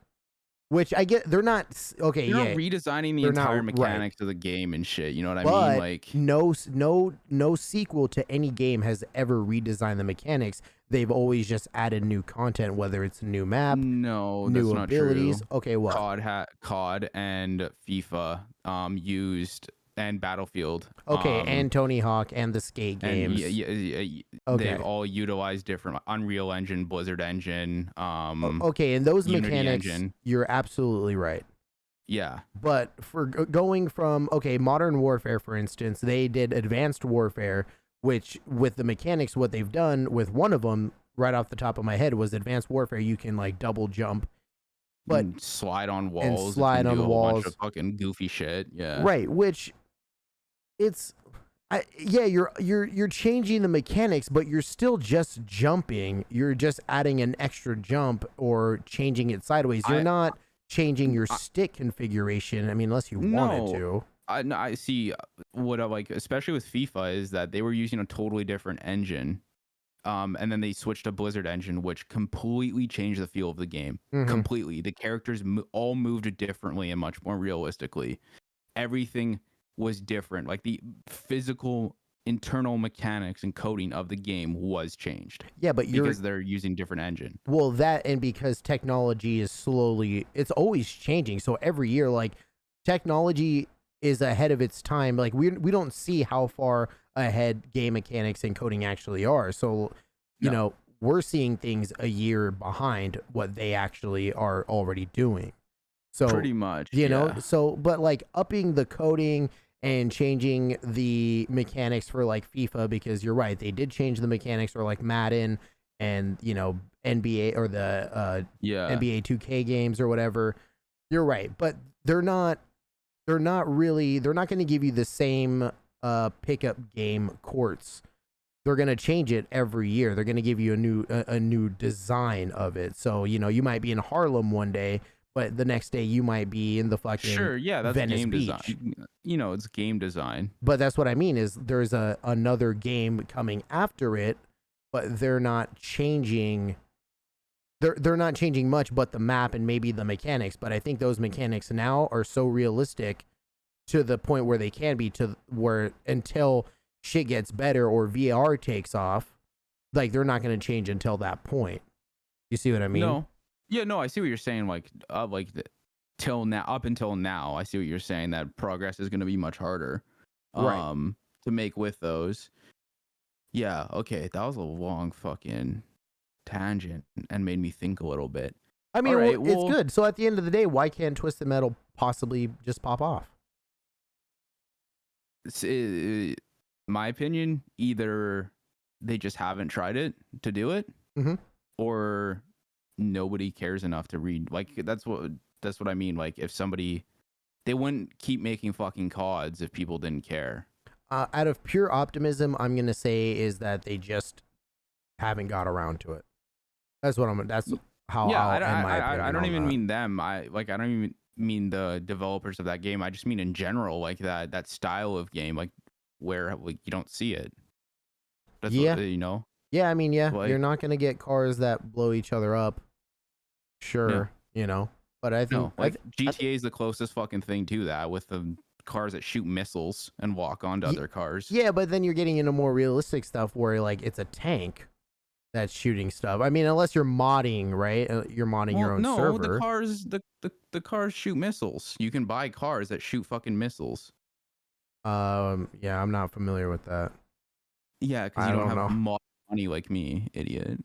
which I get. They're not not redesigning the entire mechanics of the game and shit. You know what I mean? Like, no sequel to any game has ever redesigned the mechanics. They've always just added new content, whether it's a new map, new abilities. Not true. Okay, what? COD and FIFA used, and Battlefield. Okay, and Tony Hawk and the skate games. They've all utilized different Unreal Engine, Blizzard Engine. Okay, and those Unity mechanics, engine. You're absolutely right. Yeah. But for going from, Modern Warfare, for instance, they did Advanced Warfare, which with the mechanics, what they've done with one of them, right off the top of my head, was Advanced Warfare. You can like double jump, but and slide on walls, bunch of fucking goofy shit. Yeah. Right. Which you're changing the mechanics, but you're still just jumping. You're just adding an extra jump or changing it sideways. You're not changing your stick configuration. I mean, unless you wanted to. I see what I like, especially with FIFA, is that they were using a totally different engine. And then they switched to Blizzard engine, which completely changed the feel of the game. Completely. The characters all moved differently and much more realistically. Everything was different. Like, the physical internal mechanics and coding of the game was changed. Yeah, but because they're using different engine. Well, that, and because technology is it's always changing. So every year, like, technology is ahead of its time. Like, we don't see how far ahead game mechanics and coding actually are. So, you know, we're seeing things a year behind what they actually are already doing. So pretty much, you know, so, but like upping the coding and changing the mechanics for like FIFA, because you're right, they did change the mechanics for like Madden and, you know, NBA or the NBA 2K games or whatever. You're right, but they're not going to give you the same pickup game courts. They're going to change it every year. They're going to give you a new design of it. So, you know, you might be in Harlem one day, but the next day you might be in the fucking that's Venice game Beach. design. You know, it's game design. But that's what I mean, is there's another game coming after it, but they're not changing. They're not changing much, but the map and maybe the mechanics. But I think those mechanics now are so realistic to the point where they can be, to where until shit gets better or VR takes off, like, they're not going to change until that point. You see what I mean? No. Yeah, no, I see what you're saying. Till now, up until now, I see what you're saying, that progress is going to be much harder to make with those. Yeah, okay, that was a long fucking tangent and made me think a little bit. I mean, it's good. So at the end of the day, why can't Twisted Metal possibly just pop off? My opinion, either they just haven't tried it to do it, or nobody cares enough to read. Like, that's what I mean. Like, if somebody, they wouldn't keep making fucking CODs if people didn't care. Out of pure optimism, I'm gonna say is that they just haven't got around to it. That's how I'll end my opinion. I don't even mean them. I don't even mean the developers of that game. I just mean in general, like that style of game, like where like you don't see it. That's what, you know. Yeah, I mean, like, you're not gonna get cars that blow each other up. Sure, you know, but I think GTA is the closest fucking thing to that, with the cars that shoot missiles and walk onto other cars. Yeah, but then you're getting into more realistic stuff where, like, it's a tank that's shooting stuff. I mean, unless you're modding, right? You're modding your own server. The cars shoot missiles. You can buy cars that shoot fucking missiles. Yeah, I'm not familiar with that. Yeah, because you don't have mod money like me, idiot.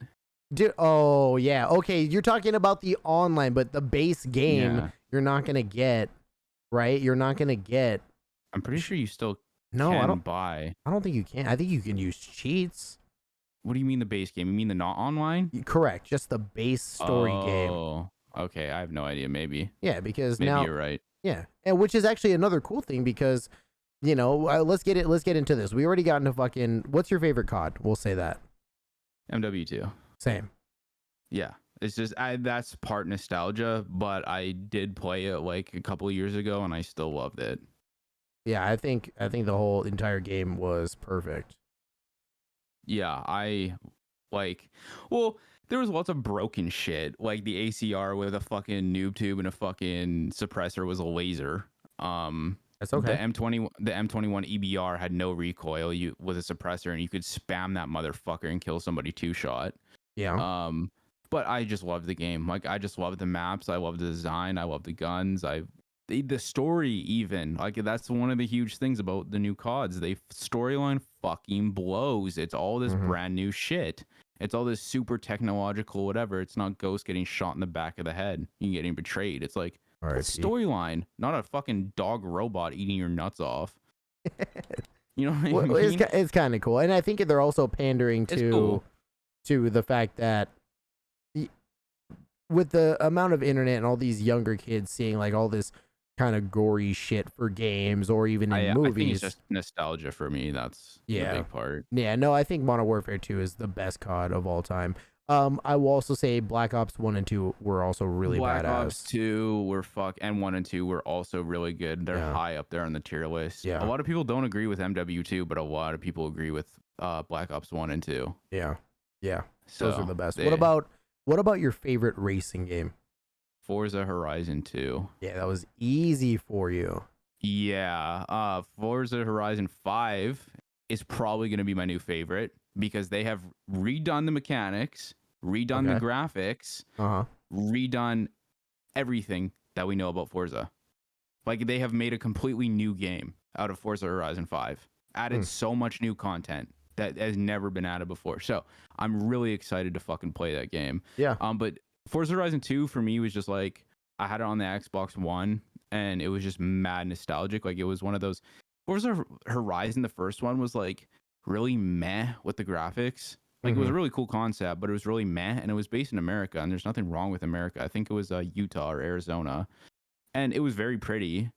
Dude, oh yeah, okay. You're talking about the online, but the base game, you're not gonna get, right? You're not gonna get. I'm pretty sure you still can buy. I don't think you can. I think you can use cheats. What do you mean the base game? You mean the not online? Correct, just the base story game. Oh, okay. I have no idea. Maybe. Yeah, because maybe now you're right. Yeah, and which is actually another cool thing, because, you know, let's get into this. We already got into fucking. What's your favorite COD? We'll say that. MW2. Same. Yeah, it's just that's part nostalgia, but I did play it like a couple of years ago, and I still loved it. Yeah, I think the whole entire game was perfect. Yeah, there was lots of broken shit, like the ACR with a fucking noob tube and a fucking suppressor was a laser. That's okay. The M21 EBR had no recoil. With a suppressor, and you could spam that motherfucker and kill somebody 2-shot. Yeah. But I just loved the game. Like, I just loved the maps. I loved the design. I loved the guns. The story, even. Like, that's one of the huge things about the new CODs. The storyline fucking blows. It's all this brand new shit. It's all this super technological whatever. It's not Ghost getting shot in the back of the head. You getting betrayed. It's like storyline, not a fucking dog robot eating your nuts off. You know what I mean? It's kind of cool. And I think they're also pandering to the fact that with the amount of internet and all these younger kids seeing like all this kind of gory shit for games or even in movies. I think it's just nostalgia for me. That's the big part. Yeah, no, I think Modern Warfare 2 is the best COD of all time. I will also say Black Ops 1 and 2 were also really badass. Black Ops 2 were and 1 and 2 were also really good. They're high up there on the tier list. Yeah. A lot of people don't agree with MW2, but a lot of people agree with Black Ops 1 and 2. Yeah. Yeah. So those are the best. What about your favorite racing game? Forza Horizon 2. Yeah, that was easy for you. Yeah. Forza Horizon 5 is probably going to be my new favorite because they have redone the mechanics, redone the graphics, redone everything that we know about Forza. Like they have made a completely new game out of Forza Horizon 5. Added so much new content that has never been added before. So I'm really excited to fucking play that game. Yeah. But Forza Horizon 2 for me was just like I had it on the Xbox One and it was just mad nostalgic. Like it was one of those Forza Horizon, the first one was like really meh with the graphics. Like it was a really cool concept, but it was really meh and it was based in America and there's nothing wrong with America. I think it was Utah or Arizona. And it was very pretty.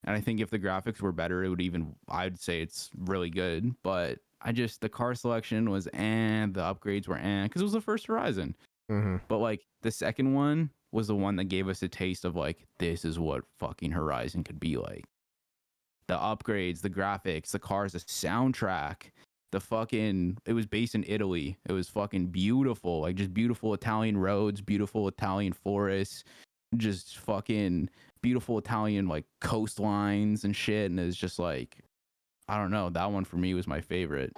And I think if the graphics were better, it would even, I'd say it's really good. But the car selection was the upgrades were because it was the first Horizon. But like the second one was the one that gave us a taste of like, this is what fucking Horizon could be like. The upgrades, the graphics, the cars, the soundtrack, it was based in Italy. It was fucking beautiful. Like just beautiful Italian roads, beautiful Italian forests, just fucking beautiful Italian like coastlines and shit. And it's just like, I don't know. That one for me was my favorite.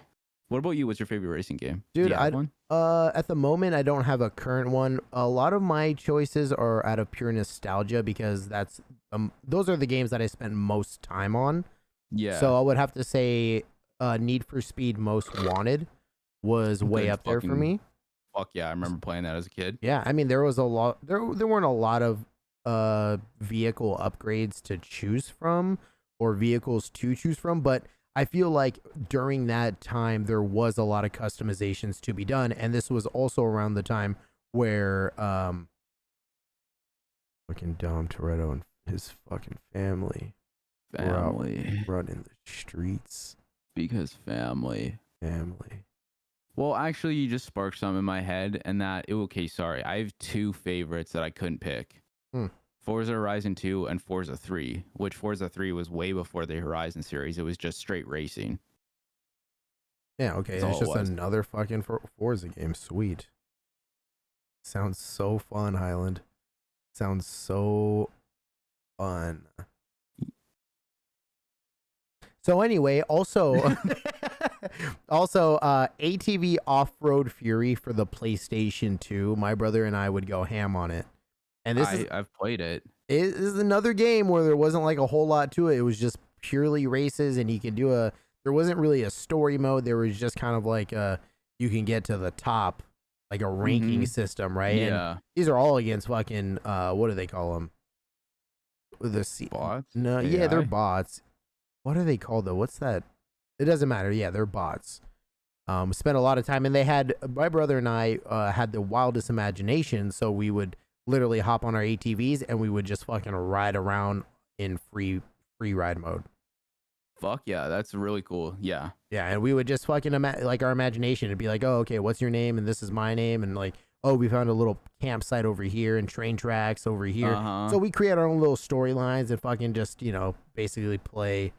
What about you? What's your favorite racing game? Dude, one? At the moment I don't have a current one. A lot of my choices are out of pure nostalgia because those are the games that I spent most time on. Yeah. So I would have to say Need for Speed Most Wanted was way up there for me. Fuck yeah, I remember playing that as a kid. Yeah, I mean there was a lot there weren't a lot of vehicle upgrades to choose from or vehicles to choose from, but I feel like during that time there was a lot of customizations to be done, and this was also around the time where fucking Dom Toretto and his fucking family were out running the streets because family. Well, actually, you just sparked something in my head, and I have two favorites that I couldn't pick. Forza Horizon 2 and Forza 3, which Forza 3 was way before the Horizon series. It was just straight racing. Yeah, okay. It's just another fucking Forza game. Sweet. Sounds so fun, Highland. Sounds so fun. So anyway, also ATV Off-Road Fury for the PlayStation 2. My brother and I would go ham on it. And I've played it. It is another game where there wasn't like a whole lot to it. It was just purely races, and you can there wasn't really a story mode. There was just kind of like you can get to the top, like a ranking system, right? Yeah. And these are all against fucking what do they call them? Bots? No, AI? yeah, they're bots. What are they called though? What's that? It doesn't matter. Yeah, they're bots. Spent a lot of time, and my brother and I had the wildest imagination, so we would literally hop on our ATVs and we would just fucking ride around in free ride mode. Fuck yeah, that's really cool. Yeah. Yeah, and we would just fucking like our imagination would be like, oh, okay, what's your name? And this is my name. And like, oh, we found a little campsite over here and train tracks over here. So we create our own little storylines and fucking just, basically play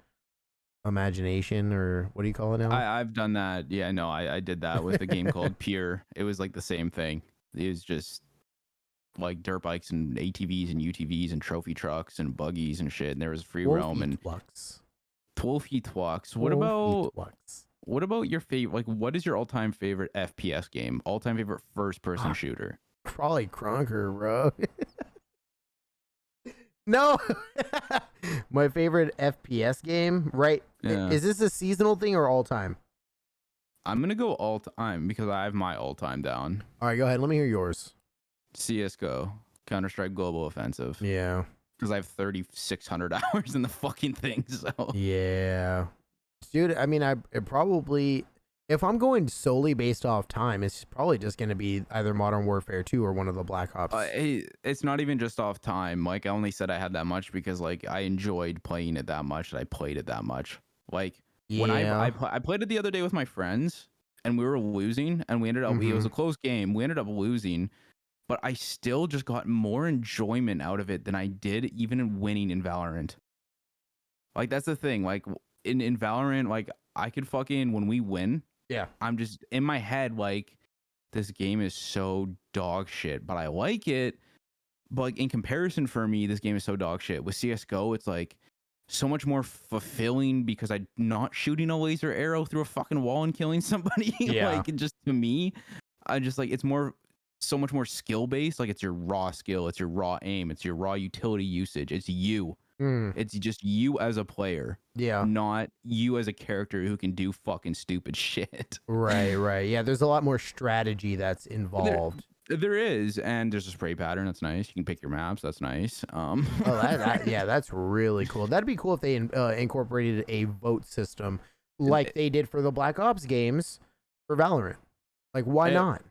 imagination, or what do you call it now? I've done that. Yeah, no, I did that with a game called Pure. It was like the same thing. It was just like dirt bikes and ATVs and UTVs and trophy trucks and buggies and shit. And there was free roam and 12 feet walks. What about your favorite? Like, what is your all-time favorite FPS game? All-time favorite first-person shooter? Probably Cronker, bro. No, my favorite FPS game, right? Yeah. Is this a seasonal thing or all-time? I'm gonna go all-time because I have my all-time down. All right, go ahead. Let me hear yours. CS:GO, Counter-Strike Global Offensive. Yeah. Because I have 3,600 hours in the fucking thing. So yeah, dude. I mean, if I'm going solely based off time, it's probably just going to be either Modern Warfare 2 or one of the Black Ops. It's not even just off time. Like I only said I had that much because like I enjoyed playing it that much and I played it that much. Like when I played it the other day with my friends and we were losing and we ended up it was a close game. We ended up losing. But I still just got more enjoyment out of it than I did even in winning in Valorant. Like, that's the thing. Like, in Valorant, like, I could fucking, when we win, yeah, I'm just, in my head, like, this game is so dog shit, but I like it. But, like, in comparison for me, this game is so dog shit. With CSGO, it's like, so much more fulfilling because I'm not shooting a laser arrow through a fucking wall and killing somebody. Yeah. Like, it just, to me, I just like, it's so much more skill based. Like, it's your raw skill, it's your raw aim, it's your raw utility usage. It's you. It's just you as a player. Yeah. Not you as a character who can do fucking stupid shit. Right. Yeah, there's a lot more strategy that's involved. There is, and there's a spray pattern that's nice. You can pick your maps. That's nice. Oh, yeah, that's really cool. That'd be cool if they incorporated a vote system like they did for the Black Ops games for Valorant. Like, why not?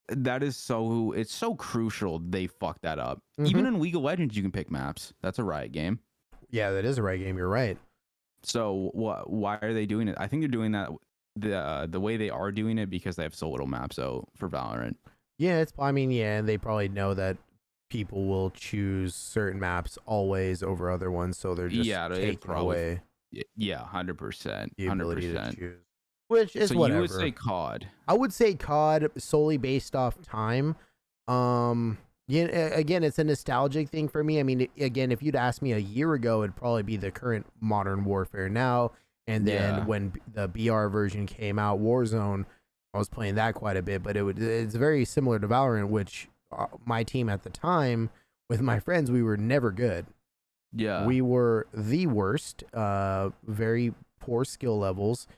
That is it's so crucial they fucked that up. Mm-hmm. Even in League of Legends, you can pick maps. That's a Riot game. Yeah, that is a Riot game. You're right. So why are they doing it? I think they're doing that the way they are doing it because they have so little maps out for Valorant. Yeah, and they probably know that people will choose certain maps always over other ones, so they're just taking away. Yeah, 100%. The ability to choose. Which is whatever. You would say COD. I would say COD solely based off time. Yeah, again, it's a nostalgic thing for me. I mean, again, if you'd asked me a year ago, it'd probably be the current Modern Warfare now. And then when the BR version came out, Warzone, I was playing that quite a bit. But it's very similar to Valorant, which my team at the time, with my friends, we were never good. Yeah. We were the worst, very poor skill levels.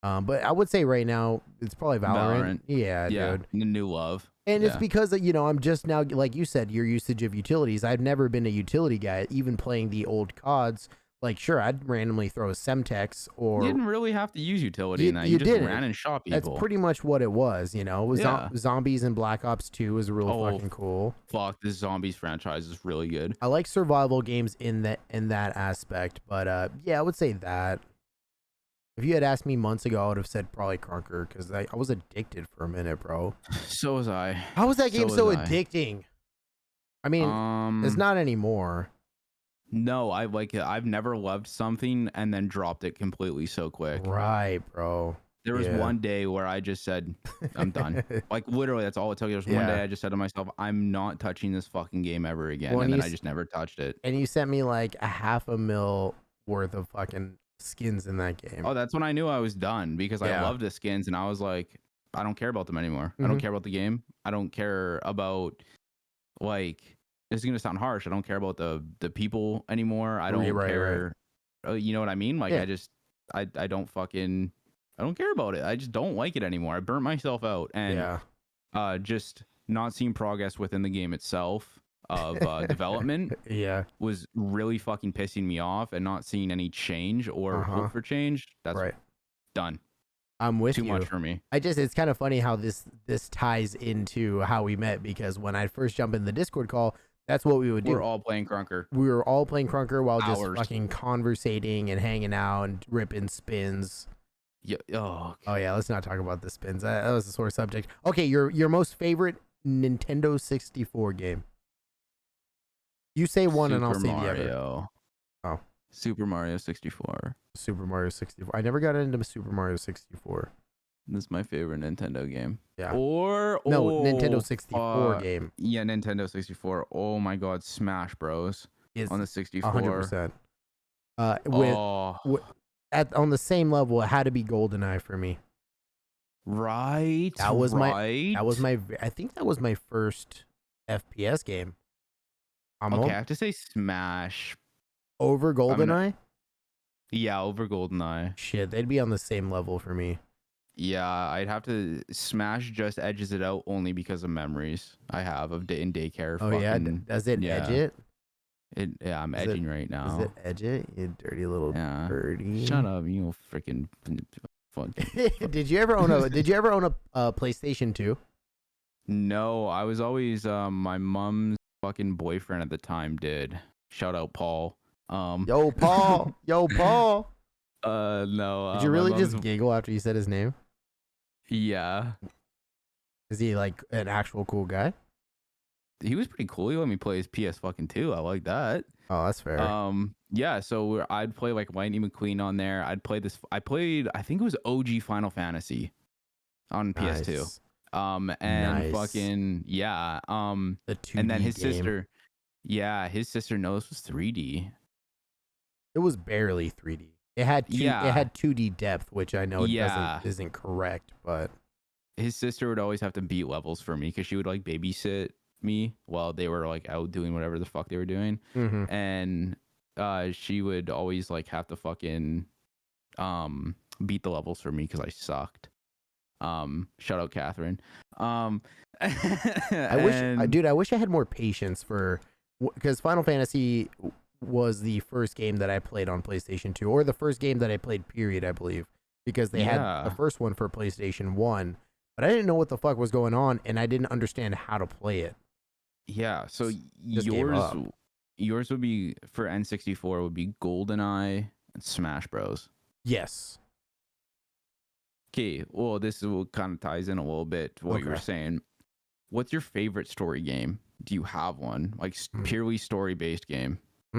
But I would say right now, it's probably Valorant. Yeah, dude. The new love. And it's because, I'm just now, like you said, your usage of utilities. I've never been a utility guy, even playing the old CODs. Like, sure, I'd randomly throw a Semtex or... You didn't really have to use utility in that. You just ran and shot people. That's pretty much what it was, It was Zombies in Black Ops 2 was really fucking cool. Fuck, this Zombies franchise is really good. I like survival games in that aspect, but I would say that. If you had asked me months ago, I would have said probably Crunker, because I was addicted for a minute, bro. So was I. How was that game so addicting? I mean, it's not anymore. No, I've never loved something and then dropped it completely so quick. Right, bro. There was one day where I just said, I'm done. Like, literally, that's all it took. There was one day I just said to myself, I'm not touching this fucking game ever again. And then I just never touched it. And you sent me like a $500,000 worth of fucking skins in that game. Oh, that's when I knew I was done, because I loved the skins and I was like, I don't care about them anymore. I don't care about the game. I don't care about, like, this is gonna sound harsh, I don't care about the people anymore. I don't care. You know what I mean? Like, I don't care about it. I just don't like it anymore. I burnt myself out, and just not seeing progress within the game itself of development was really fucking pissing me off, and not seeing any change or hope for change. That's done. I'm with you. Too much for me. It's kind of funny how this ties into how we met, because when I first jumped in the Discord call, that's what we would do. We're all playing Crunker. We were all playing Crunker while just fucking conversating and hanging out and ripping spins. Yeah. Oh yeah, let's not talk about the spins. That was a sore subject. Okay, your most favorite Nintendo 64 game. You say one and I'll say the other. Oh. Super Mario 64. Super Mario 64. I never got into Super Mario 64. This is my favorite Nintendo game. Yeah. Nintendo 64 game. Yeah, Nintendo 64. Oh my god, Smash Bros. On the 64. 100%. On the same level, it had to be GoldenEye for me. Right. I think that was my first FPS game. I have to say Smash. Over GoldenEye? Yeah, over GoldenEye. Shit, they'd be on the same level for me. Yeah, I'd have to. Smash just edges it out only because of memories I have of in daycare. Oh yeah, does it edge it? I'm edging right now. Does it edge it? You dirty little birdie. Shut up, you freaking fun. Did you ever own a PlayStation 2? No, I was always my mom's fucking boyfriend at the time did. Shout out Paul. Yo Paul. No. Did you really just giggle after you said his name? Yeah. Is he like an actual cool guy? He was pretty cool. He let me play his PS fucking 2. I like that. Oh, that's fair. Yeah. So I'd play like Lightning McQueen on there. I think it was OG Final Fantasy on PS2. Fucking yeah. The 2D and then his game. sister. Yeah, his sister knows was 3D. It was barely 3D. It had Yeah. 2D depth, which I know Yeah. isn't correct, but His sister would always have to beat levels for me because she would like babysit me while they were like out doing whatever the fuck they were doing. mm-hmm. And she would always like have to fucking beat the levels for me because I sucked. Shout out Catherine. I wish I had more patience for, because Final Fantasy was the first game that I played on PlayStation 2, or the first game that I played, period, I believe, because they had the first one for PlayStation 1, but I didn't know what the fuck was going on, and I didn't understand how to play it. Yeah, so Just gave up. yours would be for N64 would be GoldenEye and Smash Bros. Yes. Okay, well, this is what kind of ties in a little bit to what you were saying. What's your favorite story game? Do you have one? Like purely story-based game? I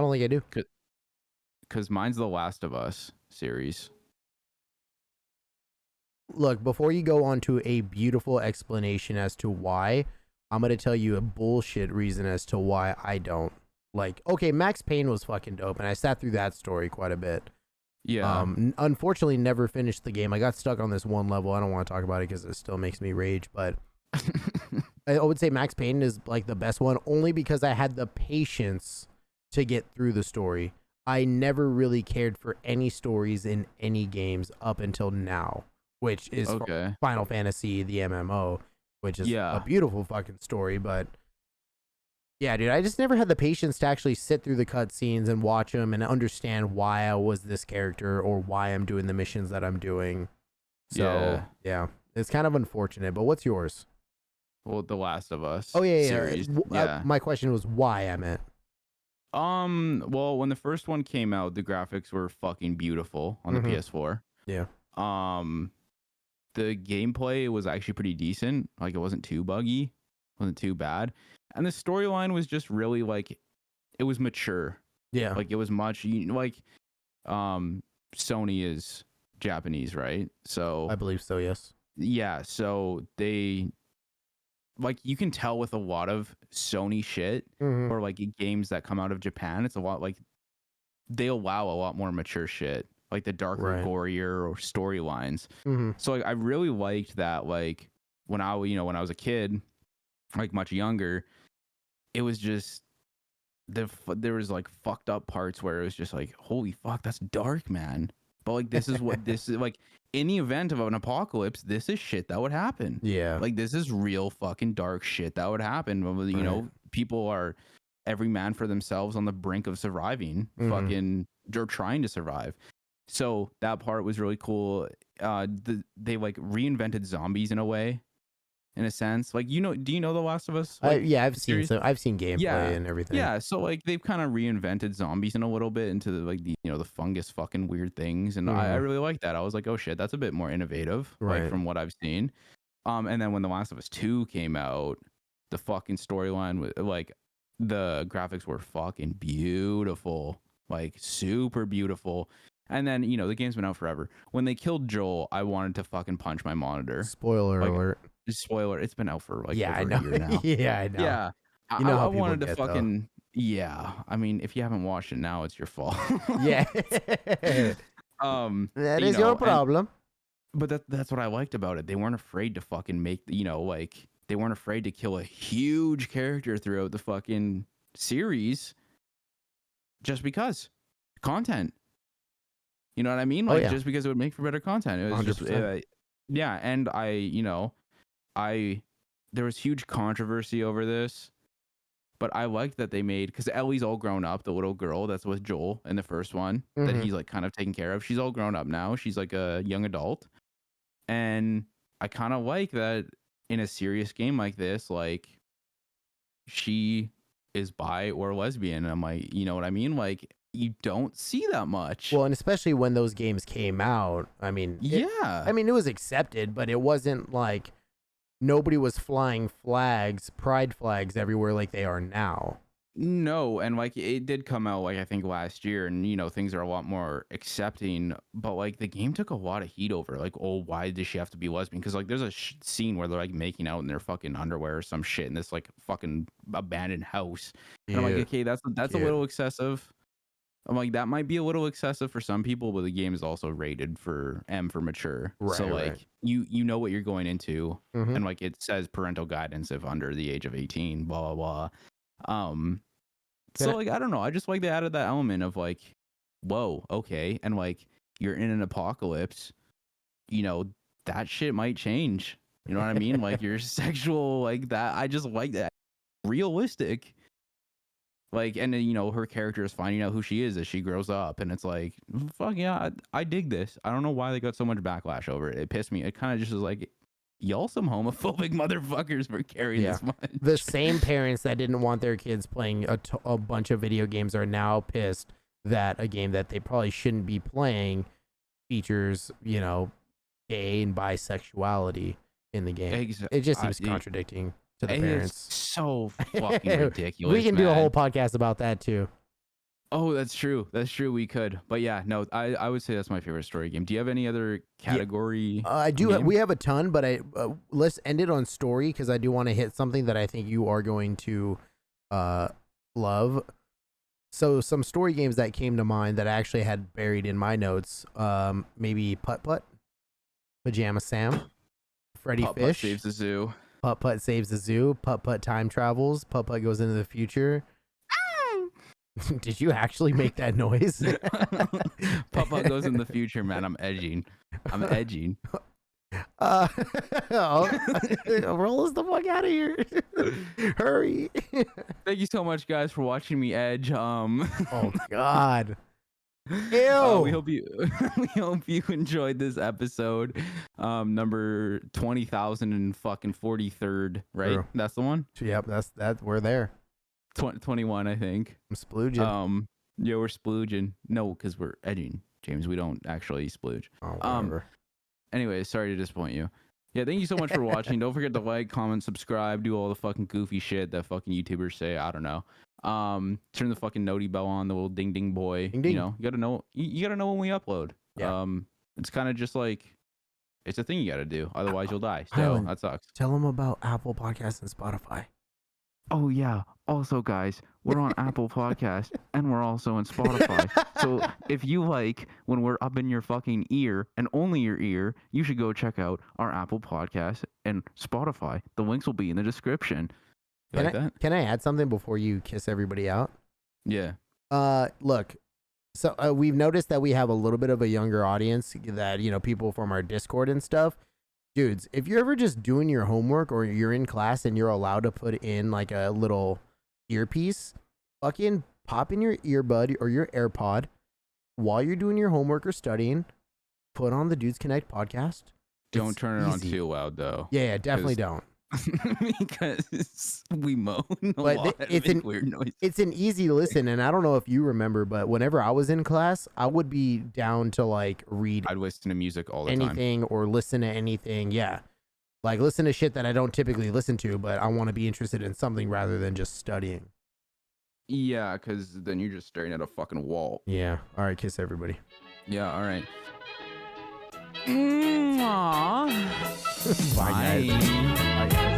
don't think I do. Because mine's the Last of Us series. Look, before you go on to a beautiful explanation as to why, I'm going to tell you a bullshit reason as to why I don't. Like, okay, Max Payne was fucking dope, and I sat through that story quite a bit. Yeah. Unfortunately, never finished the game. I got stuck on this one level. I don't want to talk about it because it still makes me rage, but I would say Max Payne is like the best one, only because I had the patience to get through the story. I never really cared for any stories in any games up until now, which is Final Fantasy, the MMO, which is a beautiful fucking story, but yeah, dude, I just never had the patience to actually sit through the cutscenes and watch them and understand why I was this character or why I'm doing the missions that I'm doing. So, yeah, it's kind of unfortunate, but what's yours? Well, The Last of Us series. My question was why I meant. Well, when the first one came out, the graphics were fucking beautiful on the PS4. Yeah. The gameplay was actually pretty decent. Like, it wasn't too buggy, wasn't too bad. And the storyline was just really like, it was mature. Yeah. Like it was much like, Sony is Japanese, right? So I believe so. Yes. Yeah. So they, like, you can tell with a lot of Sony shit or like games that come out of Japan, it's a lot like they allow a lot more mature shit, like the darker, gorier or storylines. So like, I really liked that. Like when I was a kid, like much younger, it was just there was like fucked up parts where it was just like, holy fuck, that's dark, man. But like, this is what this is like. In the event of an apocalypse, this is shit that would happen. Yeah, like this is real fucking dark shit that would happen. You know, people are every man for themselves on the brink of surviving. Fucking, they're trying to survive. So that part was really cool. They like reinvented zombies in a way. In a sense, like, do you know The Last of Us? Like, I've seen gameplay and everything. Yeah, so like they've kind of reinvented zombies in a little bit into the fungus fucking weird things, and I really like that. I was like, oh shit, that's a bit more innovative, like from what I've seen. And then when The Last of Us 2 came out, the fucking storyline was like, the graphics were fucking beautiful, like super beautiful. And then the game's been out forever. When they killed Joel, I wanted to fucking punch my monitor. Spoiler alert. Spoiler, it's been out for like over a year now. Yeah, I know. Yeah. You know how I people wanted to get, fucking though. Yeah. I mean, if you haven't watched it now, it's your fault. Yeah. That is your problem. But that's what I liked about it. They weren't afraid to fucking make, like, they weren't afraid to kill a huge character throughout the fucking series just because content. You know what I mean? Like, just because it would make for better content. It was 100%. Just yeah, and there was huge controversy over this, but I liked that they made, because Ellie's all grown up, the little girl that's with Joel in the first one that he's like kind of taking care of. She's all grown up now. She's like a young adult. And I kind of like that in a serious game like this, like, she is bi or lesbian. I'm like, you know what I mean? Like, you don't see that much. Well, and especially when those games came out, I mean, it was accepted, but it wasn't like nobody was flying pride flags everywhere like they are now. No, and like it did come out like I think last year, and things are a lot more accepting. But like the game took a lot of heat over, like, oh, why does she have to be lesbian? Because like there's a scene where they're like making out in their fucking underwear or some shit in this like fucking abandoned house, and I'm like, okay, that's a little excessive. I'm like, that might be a little excessive for some people, but the game is also rated for mature. Right, so like right. you know what you're going into, Mhm. and like it says parental guidance if under the age of 18, blah blah blah. So like I don't know, I just like they added that element of like, whoa, okay, and like you're in an apocalypse, that shit might change. You know what I mean? Like your sexual like that. I just like that realistic. Like, and then her character is finding out who she is as she grows up, and it's like, fuck yeah, I dig this. I don't know why they got so much backlash over it. It pissed me. It kind of just was like, y'all some homophobic motherfuckers for caring this much. The same parents that didn't want their kids playing a bunch of video games are now pissed that a game that they probably shouldn't be playing features, gay and bisexuality in the game. It just seems contradicting to the parents. It's so fucking ridiculous. We can do a whole podcast about that too. Oh, that's true. That's true. We could. But yeah, no, I would say that's my favorite story game. Do you have any other category? I do. We have a ton, but let's end it on story because I do want to hit something that I think you are going to love. So some story games that came to mind that I actually had buried in my notes, maybe Putt Putt, Pajama Sam, Freddy Putt Fish, Putt Saves the Zoo. Putt Putt Saves the Zoo, Putt Putt Time Travels, Putt Putt Goes into the Future. Did you actually make that noise? Putt Goes in the Future, man. I'm edging. Roll us the fuck out of here. Hurry. Thank you so much, guys, for watching me edge. Oh God. Ew. We hope you enjoyed this episode. Number 20,043, right? True. That's the one? Yep, that's we're there. 21, I think. I'm splooging. Yeah, we're splooging. No, because we're edging, James. We don't actually splooge. Oh, whatever. Anyway, sorry to disappoint you. Yeah, thank you so much for watching. Don't forget to like, comment, subscribe, do all the fucking goofy shit that fucking YouTubers say. I don't know. Turn the fucking noti bell on, the little ding ding boy. Ding, ding. You gotta know. You gotta know when we upload. Yeah. It's kind of just like it's a thing you gotta do. Otherwise, you'll die. So Hyland, that sucks. Tell them about Apple Podcasts and Spotify. Oh yeah. Also, guys, we're on Apple Podcast and we're also on Spotify. So if you like when we're up in your fucking ear and only your ear, you should go check out our Apple Podcast and Spotify. The links will be in the description. You like that? Can I add something before you kiss everybody out? Yeah. Look. So we've noticed that we have a little bit of a younger audience that, people from our Discord and stuff. Dudes, if you're ever just doing your homework or you're in class and you're allowed to put in like a little earpiece, fucking pop in your earbud or your AirPod while you're doing your homework or studying, put on the Dudes Connect podcast. Don't turn it on too loud though. Yeah, definitely don't. Because we moan a but lot. It's weird noise. It's an easy listen, and I don't know if you remember, but whenever I was in class, I would be down to like read I'd listen to music all the anything time. or listen to anything. Yeah, like listen to shit that I don't typically listen to, but I want to be interested in something rather than just studying. Yeah, because then you're just staring at a fucking wall. Yeah. All right, kiss everybody. Yeah. All right. Mwah. Bye, guys. Bye, guys.